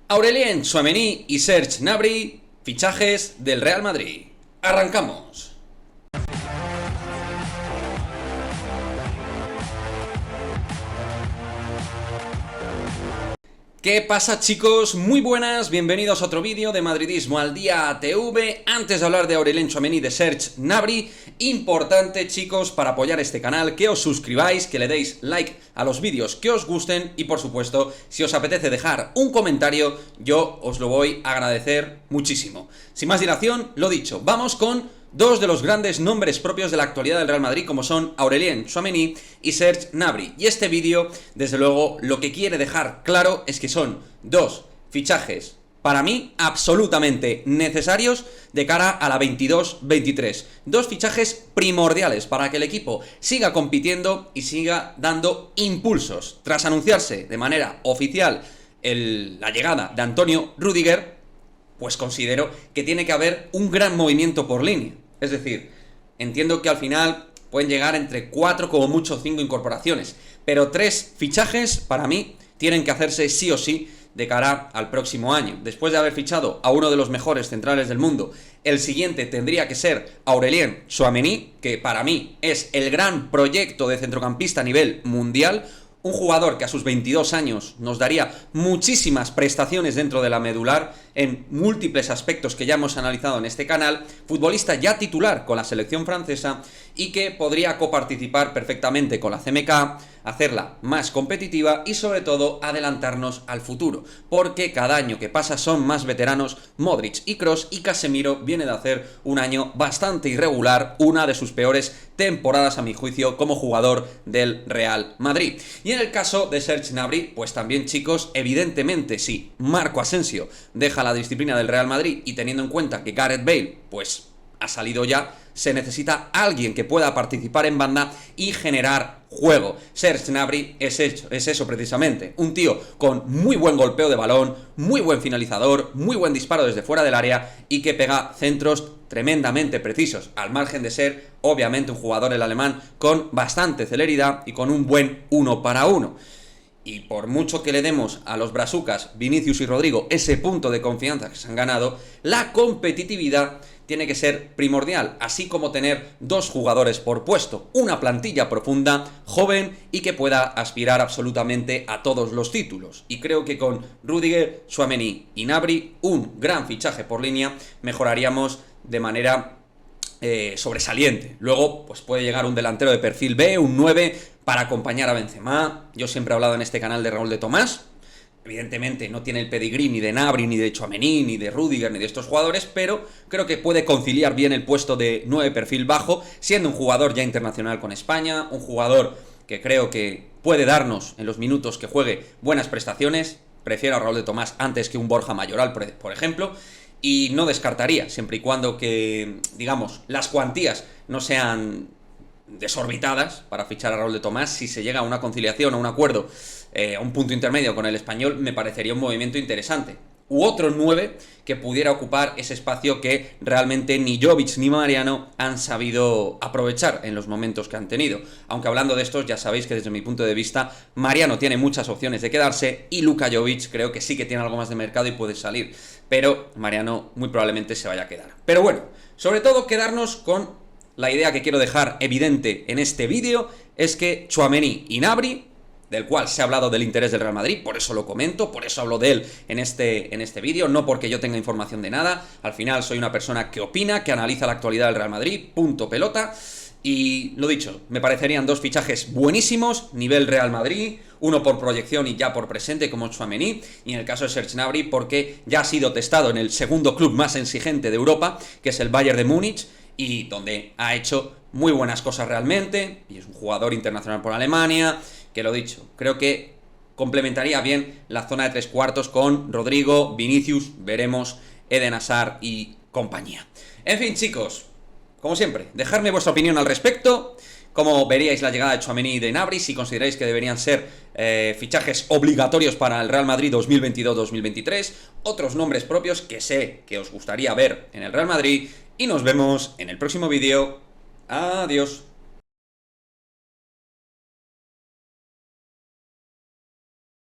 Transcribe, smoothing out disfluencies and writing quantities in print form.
Aurélien Tchouaméni y Serge Gnabry, fichajes del Real Madrid. ¡Arrancamos! ¿Qué pasa, chicos? Muy buenas, bienvenidos a otro vídeo de Madridismo al Día TV. Antes de hablar de Aurélien Tchouaméni y de Serge Gnabry, importante, chicos, para apoyar este canal, que os suscribáis, que le deis like a los vídeos que os gusten y, por supuesto, si os apetece dejar un comentario, yo os lo voy a agradecer muchísimo. Sin más dilación, lo dicho, vamos con dos de los grandes nombres propios de la actualidad del Real Madrid, como son Aurélien Tchouaméni y Serge Gnabry. Y este vídeo, desde luego, lo que quiere dejar claro es que son dos fichajes, para mí, absolutamente necesarios de cara a la 22-23. Dos fichajes primordiales para que el equipo siga compitiendo y siga dando impulsos. Tras anunciarse de manera oficial la llegada de Antonio Rüdiger, pues considero que tiene que haber un gran movimiento por línea. Es decir, entiendo que al final pueden llegar entre 4 como mucho 5 incorporaciones, pero 3 fichajes para mí tienen que hacerse sí o sí de cara al próximo año. Después de haber fichado a uno de los mejores centrales del mundo, el siguiente tendría que ser Aurélien Tchouaméni, que para mí es el gran proyecto de centrocampista a nivel mundial. Un jugador que a sus 22 años nos daría muchísimas prestaciones dentro de la medular en múltiples aspectos que ya hemos analizado en este canal, futbolista ya titular con la selección francesa y que podría coparticipar perfectamente con la CMK, hacerla más competitiva y sobre todo adelantarnos al futuro, porque cada año que pasa son más veteranos Modric y Kroos, y Casemiro viene de hacer un año bastante irregular, una de sus peores temporadas a mi juicio como jugador del Real Madrid. Y en el caso de Serge Gnabry, pues también, chicos, evidentemente si Marco Asensio deja la disciplina del Real Madrid y teniendo en cuenta que Gareth Bale pues ha salido ya, se necesita alguien que pueda participar en banda y generar juego. Serge Gnabry es eso precisamente, un tío con muy buen golpeo de balón, muy buen finalizador, muy buen disparo desde fuera del área y que pega centros tremendamente precisos, al margen de ser obviamente un jugador, el alemán, con bastante celeridad y con un buen 1 para 1. Y por mucho que le demos a los brazucas, Vinicius y Rodrigo, ese punto de confianza que se han ganado, la competitividad tiene que ser primordial, así como tener dos jugadores por puesto, una plantilla profunda, joven y que pueda aspirar absolutamente a todos los títulos. Y creo que con Rüdiger, Tchouaméni y Gnabry, un gran fichaje por línea, mejoraríamos de manera sobresaliente. Luego, pues puede llegar un delantero de perfil B, un 9, para acompañar a Benzema. Yo siempre he hablado en este canal de Raúl de Tomás. Evidentemente no tiene el pedigrí ni de Gnabry, ni de Tchouaméni, ni de Rüdiger, ni de estos jugadores, pero creo que puede conciliar bien el puesto de 9 perfil bajo, siendo un jugador ya internacional con España, un jugador que creo que puede darnos en los minutos que juegue buenas prestaciones. Prefiero a Raúl de Tomás antes que un Borja Mayoral, por ejemplo, y no descartaría, siempre y cuando que, digamos, las cuantías no sean desorbitadas para fichar a Raúl de Tomás. Si se llega a una conciliación, a un acuerdo, a un punto intermedio con el Español, me parecería un movimiento interesante. U otro 9 que pudiera ocupar ese espacio que realmente ni Jovic ni Mariano han sabido aprovechar en los momentos que han tenido. Aunque hablando de estos, ya sabéis que desde mi punto de vista, Mariano tiene muchas opciones de quedarse y Luka Jovic creo que sí que tiene algo más de mercado y puede salir. Pero Mariano muy probablemente se vaya a quedar. Pero bueno, sobre todo quedarnos con la idea que quiero dejar evidente en este vídeo, es que Tchouaméni y Gnabry, del cual se ha hablado del interés del Real Madrid, por eso lo comento, por eso hablo de él en este vídeo, no porque yo tenga información de nada. Al final soy una persona que opina, que analiza la actualidad del Real Madrid, punto pelota. Y lo dicho, me parecerían dos fichajes buenísimos, nivel Real Madrid, uno por proyección y ya por presente como Tchouaméni, y en el caso de Serge Gnabry porque ya ha sido testado en el segundo club más exigente de Europa, que es el Bayern de Múnich, y donde ha hecho muy buenas cosas realmente, y es un jugador internacional por Alemania, que lo dicho, creo que complementaría bien la zona de tres cuartos con Rodrigo, Vinicius, veremos, Eden Hazard y compañía. En fin, chicos, como siempre, dejadme vuestra opinión al respecto, cómo veríais la llegada de Tchouaméni y de Gnabry, si consideráis que deberían ser fichajes obligatorios para el Real Madrid 2022-2023, otros nombres propios que sé que os gustaría ver en el Real Madrid, y nos vemos en el próximo vídeo. Adiós.